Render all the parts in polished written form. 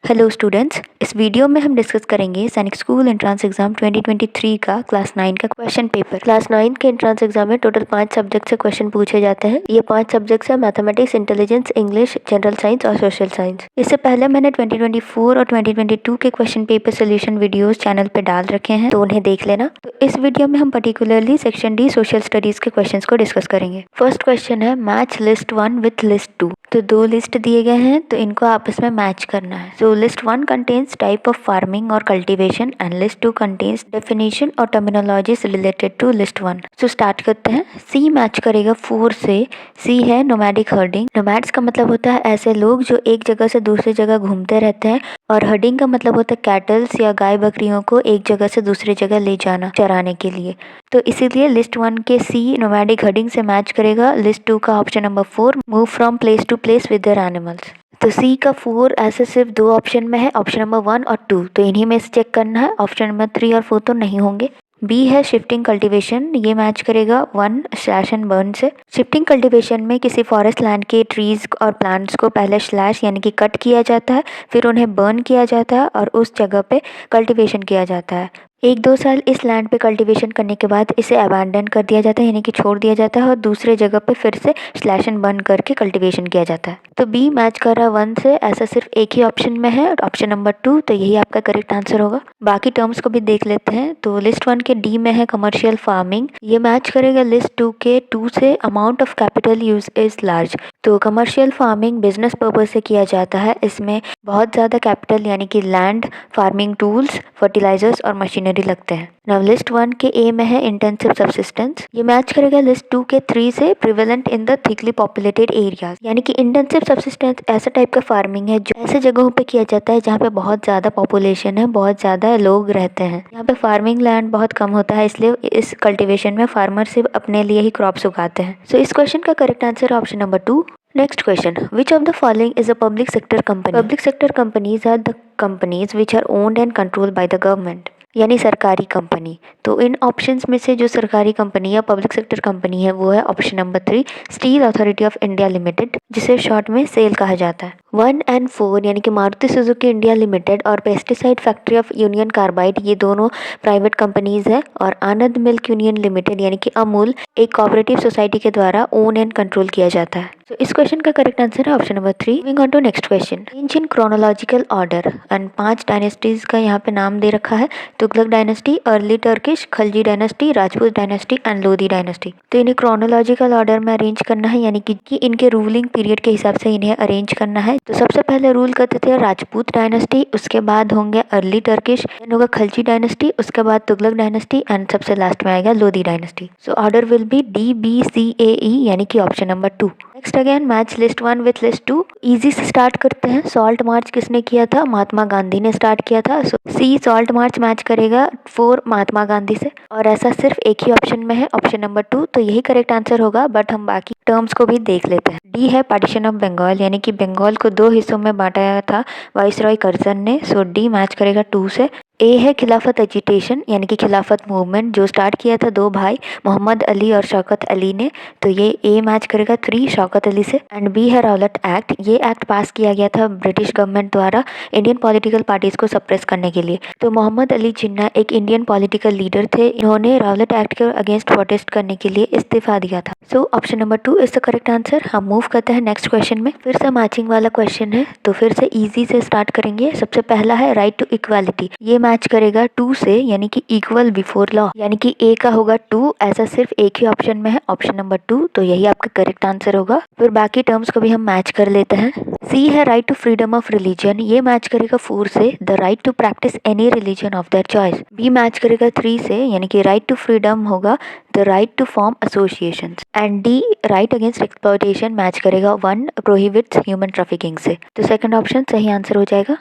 Hello students, इस video में हम डिस्कस करेंगे सैनिक स्कूल एंट्रेंस एग्जाम 2023 का क्लास 9 का क्वेश्चन पेपर। क्लास 9 के एंट्रेंस एग्जाम में टोटल 5 सब्जेक्ट से क्वेश्चन पूछे जाते हैं। ये 5 सब्जेक्ट्स है mathematics, intelligence, English, general science और सोशल साइंस। इससे पहले मैंने 2024 और 2022 के question paper solution videos channel पे डाल रखे हैं, तो उन्हें देख लेना। तो इस वीडियो में हम particularly section D social studies के क्वेश्चन को डिस्कस करेंगे। फर्स्ट क्वेश्चन है मैच लिस्ट 1 विथ लिस्ट 2। तो 2 लिस्ट दिए गए हैं, तो इनको आपस में मैच करना है। So list 1 contains type of farming or cultivation and list 2 contains definition or terminologies related to list 1. So start करते हैं। C मैच करेगा 4 से। C है nomadic herding। Nomads का मतलब होता है ऐसे लोग जो एक जगह से दूसरी जगह घूमते रहते हैं, और हर्डिंग का मतलब होता है कैटल्स या गाय बकरियों को एक जगह से दूसरी जगह ले जाना चराने के लिए। तो इसीलिए लिस्ट 1 के C nomadic herding से मैच करेगा लिस्ट 2 का option number 4 move from place to place with their animals. तो सी का 4 ऐसे सिर्फ 2 ऑप्शन में है, ऑप्शन नंबर 1 और 2, तो इन्हीं में से चेक करना है। ऑप्शन नंबर 3 और 4 तो नहीं होंगे। बी है शिफ्टिंग कल्टीवेशन, ये मैच करेगा 1 स्लैश एंड बर्न से। शिफ्टिंग कल्टीवेशन में किसी फॉरेस्ट लैंड के ट्रीज और प्लांट्स को पहले स्लैश यानी कि कट किया जाता है, फिर उन्हें बर्न किया जाता है और उस जगह पे कल्टीवेशन किया जाता है। 1-2 साल इस लैंड पे कल्टीवेशन करने के बाद इसे अबैंडन कर दिया जाता है, यानी कि छोड़ दिया जाता है, और दूसरे जगह पे फिर से स्लैश एंड बर्न करके कल्टीवेशन किया जाता है। तो बी मैच कर रहा है 1 से, ऐसा सिर्फ एक ही ऑप्शन में है, ऑप्शन नंबर 2, तो यही आपका करेक्ट आंसर होगा। बाकी टर्म्स को भी देख लेते हैं। तो लिस्ट 1 के डी में है कमर्शियल फार्मिंग, ये मैच करेगा लिस्ट 2 के 2 से amount of capital use is large. तो कमर्शियल फार्मिंग बिजनेस पर्पज से किया जाता है, इसमें बहुत ज़्यादा कैपिटल यानी कि लैंड, फार्मिंग टूल्स, फर्टिलाइजर्स और मशीनरी लगते हैं। नाउ लिस्ट 1 के ए में है इंटेंसिव सब्सिस्टेंस, ये मैच करेगा लिस्ट 2 के 3 से prevalent in the thickly populated areas. यानी कि इंटेंसिव सब्सिस्टेंस ऐसा टाइप का फार्मिंग है जो ऐसे जगहों पे किया जाता है जहाँ पे बहुत ज़्यादा पॉपुलेशन है, बहुत ज़्यादा लोग रहते हैं। यहाँ पे फार्मिंग लैंड बहुत कम होता है, इसलिए इस कल्टिवेशन में फार्मर सिर्फ अपने लिए ही क्रॉप्स उगाते हैं। सो इस क्वेश्चन का correct answer option number 2। Next question. Which of the following is a public sector company? Public sector companies are the companies which are owned and controlled by the government. यानी सरकारी company. तो इन options में से जो सरकारी company या public sector company है वो है option number 3 steel authority of India limited, जिसे शॉर्ट में सेल कहा जाता है। 1 और 4 यानी कि मारुति सुजुकी इंडिया लिमिटेड और pesticide factory of union carbide, ये दोनों प्राइवेट कंपनीज है, और आनंद मिल्क यूनियन लिमिटेड यानी कि अमूल एक कोऑपरेटिव सोसाइटी के द्वारा ओन एंड कंट्रोल किया जाता है। तो इस क्वेश्चन का करेक्ट आंसर है option number 3। Moving on to next question. Change in chronological order and 5 dynasties का यहाँ पे नाम दे रखा है। Tughlaq dynasty, early Turkish, Khalji dynasty, Rajput dynasty and Lodhi dynasty. तो इन्हें क्रोनोलॉजिकल ऑर्डर में अरेंज करना है, यानी कि इनके रूलिंग पीरियड के हिसाब से इन्हें अरेंज करना है। तो सबसे पहले रूल करते थे राजपूत डायनेस्टी, उसके बाद होंगे अर्ली टर्किश, देन होगा खलजी डायनेस्टी, उसके बाद तुगलक डायनेस्टी एंड सबसे लास्ट में आएगा Lodhi dynasty. So order will be DBCAE यानी कि option number 2। Next again match list 1 with list 2। Easy से स्टार्ट करते हैं। सॉल्ट मार्च किसने किया था? महात्मा गांधी ने स्टार्ट किया था। सो सी सॉल्ट मार्च मैच करेगा 4 महात्मा गांधी से, और ऐसा सिर्फ एक ही ऑप्शन में है, ऑप्शन नंबर 2, तो यही करेक्ट आंसर होगा। बट हम बाकी टर्म्स को भी देख लेते हैं। डी है पार्टीशन ऑफ बंगाल, यानी कि बंगाल को 2 हिस्सों में बांटा था वाइसरॉय कर्जन ने। सो डी मैच करेगा 2 से। ए है खिलाफत एजिटेशन, यानी कि खिलाफत मूवमेंट जो स्टार्ट किया था 2 भाई मोहम्मद अली और शौकत अली ने, तो ये ए मैच करेगा 3 शौकत अली से। एंड बी है रौलट एक्ट, ये एक्ट पास किया गया था ब्रिटिश गवर्नमेंट द्वारा इंडियन पॉलिटिकल पार्टीज को सप्रेस करने के लिए। तो मोहम्मद अली जिन्ना एक इंडियन पॉलिटिकल लीडर थे, इन्होंने रौलट एक्ट के अगेंस्ट प्रोटेस्ट करने के लिए इस्तीफा दिया था। सो option number 2 is the correct answer. हम मूव करते हैं नेक्स्ट क्वेश्चन में। फिर से मैचिंग वाला क्वेश्चन है, तो फिर से ईजी से स्टार्ट करेंगे। सबसे पहला है राइट टू इक्वालिटी, ये मैच करेगा 2 से, यानी कि इक्वल बिफोर लॉ, यानी कि ए का होगा 2, ऐसा सिर्फ एक ही ऑप्शन में है, ऑप्शन नंबर 2, तो यही आपका करेक्ट आंसर होगा। फिर बाकी टर्म्स को भी हम मैच कर लेते हैं। सी है right to freedom of religion, ये मैच करेगा 4 से, the right to practise any religion of their choice. B match करेगा 3 से, यानी कि राइट टू फ्रीडम होगा the right to form associations. And D right against exploitation match करेगा 1 prohibits human trafficking से, तो सेकंड ऑप्शन सही आंसर हो जाएगा।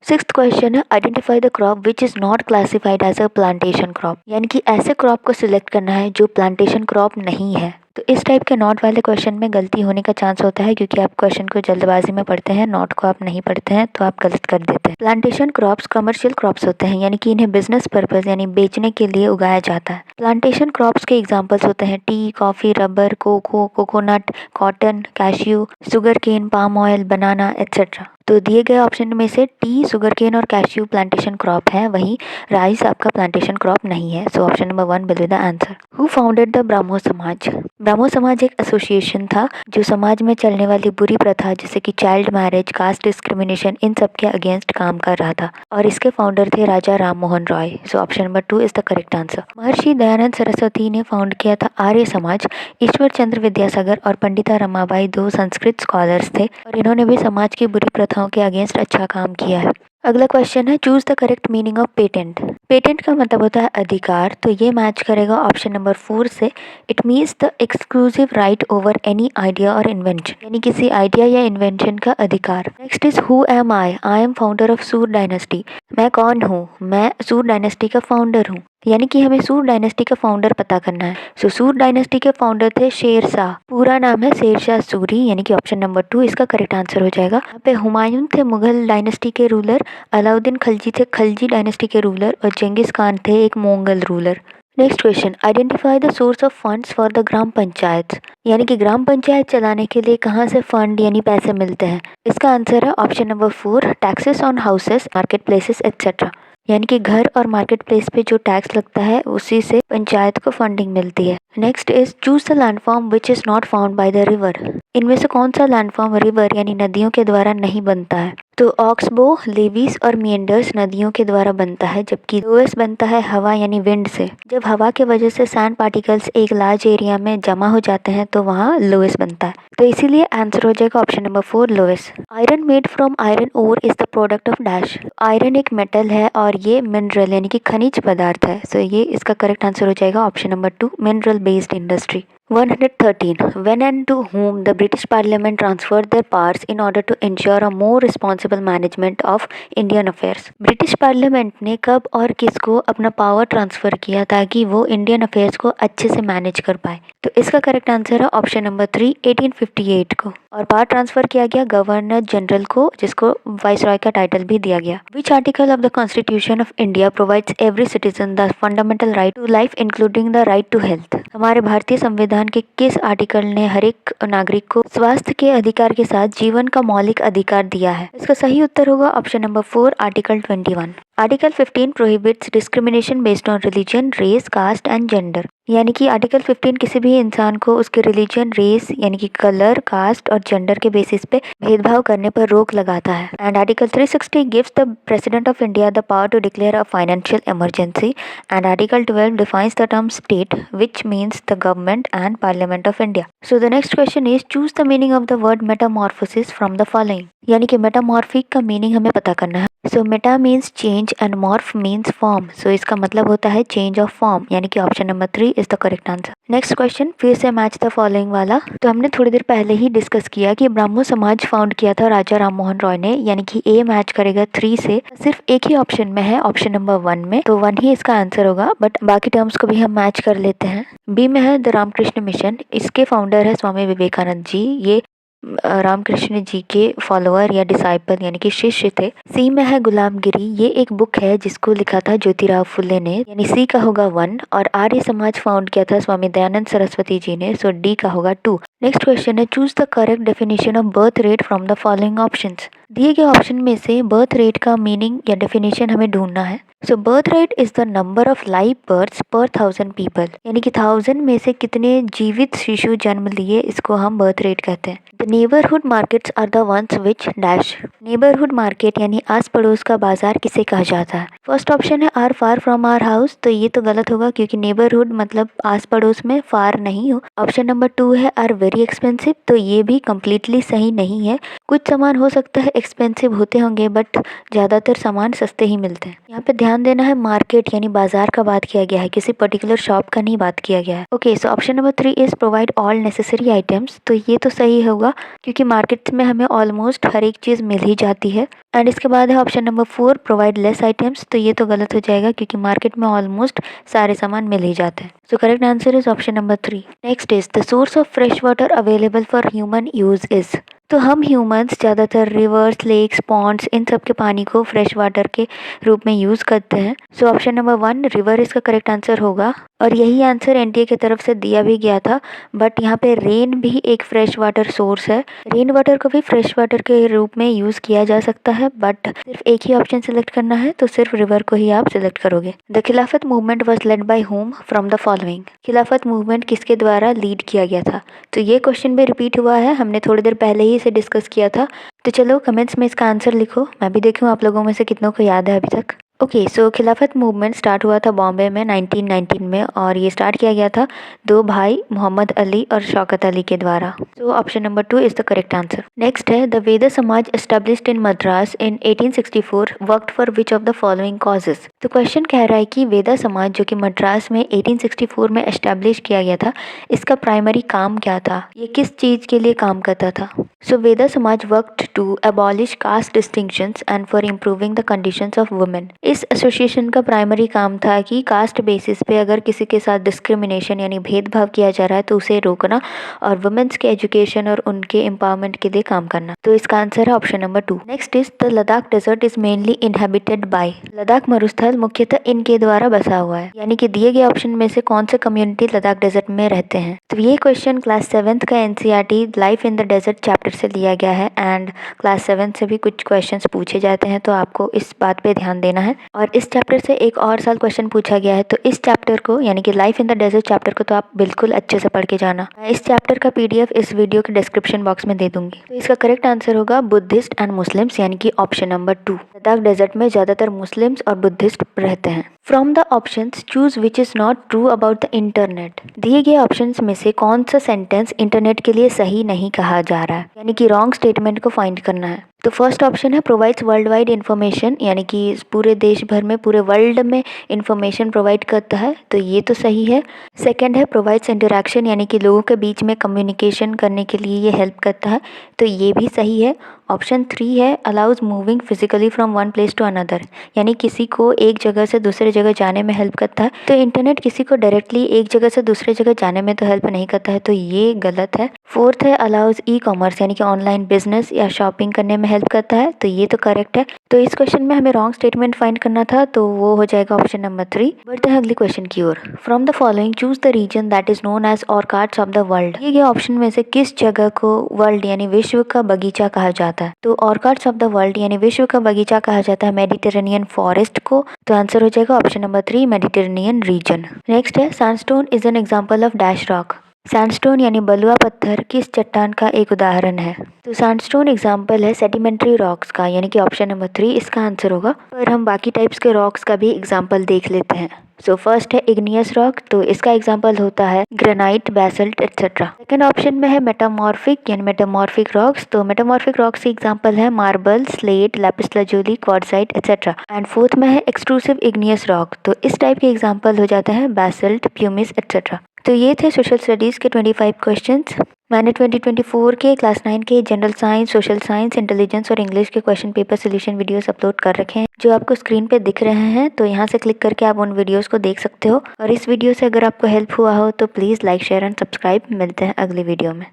6th क्वेश्चन है identify the crop which is not classified as a plantation crop, यानी कि ऐसे क्रॉप को सिलेक्ट करना है जो प्लांटेशन क्रॉप नहीं है। तो इस टाइप के नॉट वाले क्वेश्चन में गलती होने का चांस होता है क्योंकि आप क्वेश्चन को जल्दबाजी में पढ़ते हैं, नॉट को आप नहीं पढ़ते हैं तो आप गलत कर देते हैं। प्लांटेशन क्रॉप्स कमर्शियल क्रॉप्स होते हैं, यानी कि इन्हें बिजनेस पर्पज यानी बेचने के लिए उगाया जाता है। प्लांटेशन क्रॉप्स के एग्जाम्पल्स होते हैं tea, coffee, rubber, cocoa, coconut, cotton, cashew, sugar cane, palm oil, banana etcetera. तो दिए गए ऑप्शन में से टी, शुगर केन और कैश्यू प्लांटेशन क्रॉप है, वहीं राइस आपका प्लांटेशन क्रॉप नहीं है। सो option number 1 will be the answer. Who founded the Brahmo समाज? ब्राह्मो समाज एक एसोसिएशन था जो समाज में चलने वाली बुरी प्रथा जैसे कि चाइल्ड मैरिज, कास्ट डिस्क्रिमिनेशन, इन सब के अगेंस्ट काम कर रहा था और इसके फाउंडर थे Raja Ram Mohan Roy. So option number 2 is the correct answer. Maharshi Dayanand Saraswati ने फाउंड किया था आर्य समाज। ईश्वर चंद्र विद्यासागर और पंडिता रमाबाई 2 संस्कृत स्कॉलर्स थे और इन्होंने भी समाज की बुरी प्रथाओं के अगेंस्ट अच्छा काम किया है। अगला क्वेश्चन है choose the correct meaning of patent. Patent का मतलब होता है अधिकार, तो ये मैच करेगा ऑप्शन नंबर 4 से। It means the exclusive right over any idea और इन्वेंशन, यानी किसी आइडिया या इन्वेंशन का अधिकार। Next is who am I am founder of सूर डायनेस्टी। मैं कौन हूँ? मैं सूर डायनेस्टी का फाउंडर हूँ, यानी कि हमें सूर डायनेस्टी का फाउंडर पता करना है। सो सूर डायनेस्टी के फाउंडर थे शेरशाह, पूरा नाम है शेरशाह सूरी, यानी कि ऑप्शन नंबर 2 इसका करेक्ट आंसर हो जाएगा। यहाँ पे हुमायूं थे मुगल डायनेस्टी के रूलर, अलाउद्दीन खलजी थे खलजी डायनेस्टी के रूलर और चंगेज खान थे एक Mongol ruler. Next question, identify the source of funds for the gram panchayat, यानी कि ग्राम पंचायत चलाने के लिए कहाँ से फंड यानी पैसे मिलते हैं। इसका आंसर है option number 4 taxes on houses, market places etcetera, यानी कि घर और मार्केट प्लेस पे जो टैक्स लगता है उसी से पंचायत को फंडिंग मिलती है। Next is choose the landform which is not found by the river. इनमें से कौन सा लैंडफॉर्म रिवर यानी नदियों के द्वारा नहीं बनता है। तो ऑक्सबो, लेवीज और मिएंडर्स नदियों के द्वारा बनता है, जबकि लोएस बनता है हवा यानी विंड से। जब हवा के वजह से सैंड पार्टिकल्स एक लार्ज एरिया में जमा हो जाते हैं तो वहाँ लोएस बनता है, तो इसीलिए आंसर हो जाएगा option number 4 loess. Iron made from iron ore is the product of dash. Iron एक मेटल है और ये मिनरल यानी कि खनिज पदार्थ है, सो ये इसका करेक्ट आंसर हो जाएगा option number 2 mineral based industry. 113. When and to whom the British Parliament transferred their powers in order to ensure a more responsible management of Indian affairs? British parliament ने कब और किसको अपना पावर ट्रांसफर किया ताकि वो इंडियन अफेयर्स को अच्छे से मैनेज कर पाए। तो इसका करेक्ट आंसर है ऑप्शन नंबर 3 1858 को, और पावर ट्रांसफर किया गया गवर्नर जनरल को, जिसको वाइसरॉय का टाइटल भी दिया गया। Which article of the constitution of India provides every citizen the fundamental right to life including the right to health. हमारे भारतीय संविधान के किस आर्टिकल ने हर एक नागरिक को स्वास्थ्य के अधिकार के साथ जीवन का मौलिक अधिकार दिया है। इसका सही उत्तर होगा option number 4 article 21। Article 15 prohibits discrimination based on religion, race, caste and gender, यानी कि आर्टिकल 15 किसी भी इंसान को उसके रिलीजन, रेस यानी कि कलर, कास्ट और जेंडर के बेसिस पे भेदभाव करने पर रोक लगाता है। And article 360 gives the president of India the power to declare a financial emergency. And article 12 defines the term state which means the government and parliament of India. So the next question is choose the meaning of the word metamorphosis from the following, यानी कि metamorphic का meaning हमें पता करना है। So meta means change and morph means form, so इसका मतलब होता है चेंज ऑफ फॉर्म, यानी कि option number 3 is the correct answer. Next question फिर से मैच द फॉलोइंग वाला। तो हमने थोड़ी देर पहले ही डिस्कस किया कि ब्राह्मो समाज फाउंड किया था राजा राम मोहन रॉय ने, यानी कि ए मैच करेगा 3 से। सिर्फ एक ही ऑप्शन में है, ऑप्शन नंबर 1 में, तो 1 ही इसका आंसर होगा, बट बाकी टर्म्स को भी हम मैच कर लेते हैं। बी में है द रामकृष्ण मिशन, इसके फाउंडर है स्वामी विवेकानंद जी, ये रामकृष्ण जी के फॉलोअर या डिसाइपल यानी कि शिष्य थे। सी में है गुलामगिरी, ये एक बुक है जिसको लिखा था ज्योतिराव फुले ने, यानी सी का होगा 1। और आर्य समाज फाउंड किया था स्वामी दयानंद सरस्वती जी ने, सो डी का होगा 2। नेक्स्ट क्वेश्चन है choose the correct definition of birth rate from the following options. दिए गए ऑप्शन में से बर्थ रेट का मीनिंग या डेफिनेशन हमें ढूंढना है। So birth rate is the number of live births per 1000 people, यानी कि 1000 में से कितने जीवित शिशु जन्म लिए, इसको हम बर्थ रेट कहते हैं। The neighbourhood markets are the ones which dash. Neighbourhood market यानी आस पड़ोस का बाजार किसे कहा जाता है। फर्स्ट ऑप्शन है are far from our house, तो ये तो गलत होगा क्योंकि नेबरहुड मतलब आस पड़ोस में, फार नहीं हो। ऑप्शन नंबर 2 है आर वेरी एक्सपेंसिव, तो ये भी कम्प्लीटली सही नहीं है। कुछ सामान हो सकता है एक्सपेंसिव होते होंगे बट ज़्यादातर सामान सस्ते ही मिलते हैं। यहाँ पे ध्यान देना है, मार्केट यानी बाजार का बात किया गया है, किसी पर्टिकुलर शॉप का नहीं बात किया गया है। Okay, so option number 3 is provide all necessary items, तो ये तो सही होगा क्योंकि मार्केट में हमें ऑलमोस्ट हर एक चीज़ मिल ही जाती है। एंड इसके बाद है option number 4 provide less items, तो ये तो गलत हो जाएगा क्योंकि मार्केट में ऑलमोस्ट सारे सामान मिल ही जाते हैं। So correct answer is option number 3। Next is the source of fresh water available for human use is, तो हम ह्यूमंस ज़्यादातर रिवर्स, लेक्स, पॉन्ड्स इन सब के पानी को फ्रेश वाटर के रूप में यूज़ करते हैं। सो ऑप्शन नंबर 1 रिवर इसका करेक्ट आंसर होगा और यही आंसर एनटीए की तरफ से दिया भी गया था। बट यहाँ पे रेन भी एक फ्रेश वाटर सोर्स है, रेन वाटर को भी फ्रेश वाटर के रूप में यूज़ किया जा सकता है, बट सिर्फ एक ही ऑप्शन सिलेक्ट करना है तो सिर्फ रिवर को ही आप सिलेक्ट करोगे। द खिलाफत movement was led by home from the following, खिलाफत मूवमेंट किसके द्वारा लीड किया गया था, तो ये क्वेश्चन भी रिपीट हुआ है, हमने थोड़ी देर पहले ही इसे डिस्कस किया था। तो चलो कमेंट्स में इसका आंसर लिखो, मैं भी देखूँ आप लोगों में से कितनों को याद है अभी तक। ओके, सो खिलाफत मूवमेंट स्टार्ट हुआ था बॉम्बे में 1919 में और ये स्टार्ट किया गया था दो भाई मोहम्मद अली और शौकत अली के द्वारा। सो option number 2 is the correct answer. Next है द वेदा समाज established in Madras in 1864 worked for which of the following causes, तो क्वेश्चन कह रहा है कि वेदा समाज जो कि मद्रास में 1864 में एस्टेब्लिश किया गया था, इसका प्राइमरी काम क्या था, ये किस चीज़ के लिए काम करता था। So Veda Samaj worked to abolish caste distinctions and for improving the conditions of women, इस एसोसिएशन का प्राइमरी काम था कि कास्ट बेसिस पे अगर किसी के साथ डिस्क्रिमिनेशन यानी भेदभाव किया जा रहा है तो उसे रोकना और वुमेन्स के एजुकेशन और उनके एम्पावरमेंट के लिए काम करना। तो इसका आंसर है option number 2। Next is the Ladakh desert is mainly inhabited by, Ladakh मरुस्थल मुख्यतः इनके द्वारा बसा हुआ है, यानी कि दिए गए ऑप्शन में से कौन से कम्युनिटी लद्दाख डेजर्ट में रहते हैं। तो ये क्वेश्चन क्लास 7th का NCERT life in the desert chapter से लिया गया है एंड क्लास 7 से भी कुछ क्वेश्चंस पूछे जाते हैं, तो आपको इस बात पे ध्यान देना है। और इस चैप्टर से एक और साल क्वेश्चन पूछा गया है, तो इस चैप्टर को यानी कि life in the desert chapter को तो आप बिल्कुल अच्छे से पढ़ के जाना। मैं इस चैप्टर का पीडीएफ इस वीडियो के डिस्क्रिप्शन बॉक्स में दे दूंगी। तो इसका करेक्ट आंसर होगा बुद्धिस्ट एंड मुस्लिम्स, यानी कि ऑप्शन नंबर 2। लद्दाख डेजर्ट में ज्यादातर मुस्लिम्स और बुद्धिस्ट रहते हैं। From the options choose which is not true about the internet, दिए गए ऑप्शंस में से कौन सा सेंटेंस इंटरनेट के लिए सही नहीं कहा जा रहा है, यानी कि रॉन्ग स्टेटमेंट को फाइंड करना है। तो फर्स्ट ऑप्शन है प्रोवाइड्स वर्ल्ड वाइड इन्फॉर्मेशन, यानी कि पूरे देश भर में पूरे वर्ल्ड में इन्फॉर्मेशन प्रोवाइड करता है, तो ये तो सही है। सेकंड है प्रोवाइड्स इंटरेक्शन, यानी कि लोगों के बीच में कम्युनिकेशन करने के लिए ये हेल्प करता है, तो ये भी सही है। ऑप्शन 3 है allows moving physically from one place to another, यानी किसी को एक जगह से दूसरे जगह जाने में हेल्प करता है, तो इंटरनेट किसी को डायरेक्टली एक जगह से दूसरे जगह जाने में तो हेल्प नहीं करता है, तो ये गलत है। फोर्थ है अलाउज ई कॉमर्स, यानी कि ऑनलाइन बिजनेस या शॉपिंग करने में हेल्प करता है, तो ये तो करेक्ट है। तो इस क्वेश्चन में हमें रॉन्ग स्टेटमेंट फाइंड करना था, तो वो हो जाएगा ऑप्शन नंबर 3। बढ़ते हैं अगले क्वेश्चन की ओर। From the following choose the region that is known as orchards of the world, ये ऑप्शन में से किस जगह को वर्ल्ड यानी विश्व का बगीचा कहा जाता है। तो ऑर्कार्ड्स ऑफ द वर्ल्ड यानी विश्व का बगीचा कहा जाता है मेडिटेरेनियन फॉरेस्ट को, तो आंसर हो जाएगा option number 3 Mediterranean region. Next है sandstone is an example of dash rock, sandstone यानी बलुआ पत्थर किस चट्टान का एक उदाहरण है। तो सैंडस्टोन एग्जाम्पल है सेडिमेंट्री रॉक्स का, यानी कि ऑप्शन नंबर 3 इसका आंसर होगा। पर हम बाकी टाइप्स के रॉक्स का भी एग्जाम्पल देख लेते हैं। सो फर्स्ट है इग्नियस रॉक, तो इसका एग्जाम्पल होता है granite, basalt etcetera. Second option में है मेटामॉर्फिक यानी मेटामॉर्फिक रॉक्स, तो मेटामॉर्फिक रॉक्स के एग्जाम्पल है marble, slate, Lapis lazuli, quartzite etcetera. And fourth में है एक्सट्रूसिव इग्नियस रॉक, तो इस टाइप के एग्जाम्पल हो जाते हैं बेसल्ट, प्यूमिस एक्सेट्रा। तो ये थे सोशल स्टडीज़ के 25 क्वेश्चंस। मैंने 2024 के क्लास 9 के general science, social science, intelligence और इंग्लिश के question paper solution videos upload कर रखे हैं, जो आपको स्क्रीन पे दिख रहे हैं। तो यहाँ से क्लिक करके आप उन वीडियोस को देख सकते हो। और इस वीडियो से अगर आपको हेल्प हुआ हो तो please like, share and subscribe. मिलते हैं अगली वीडियो में।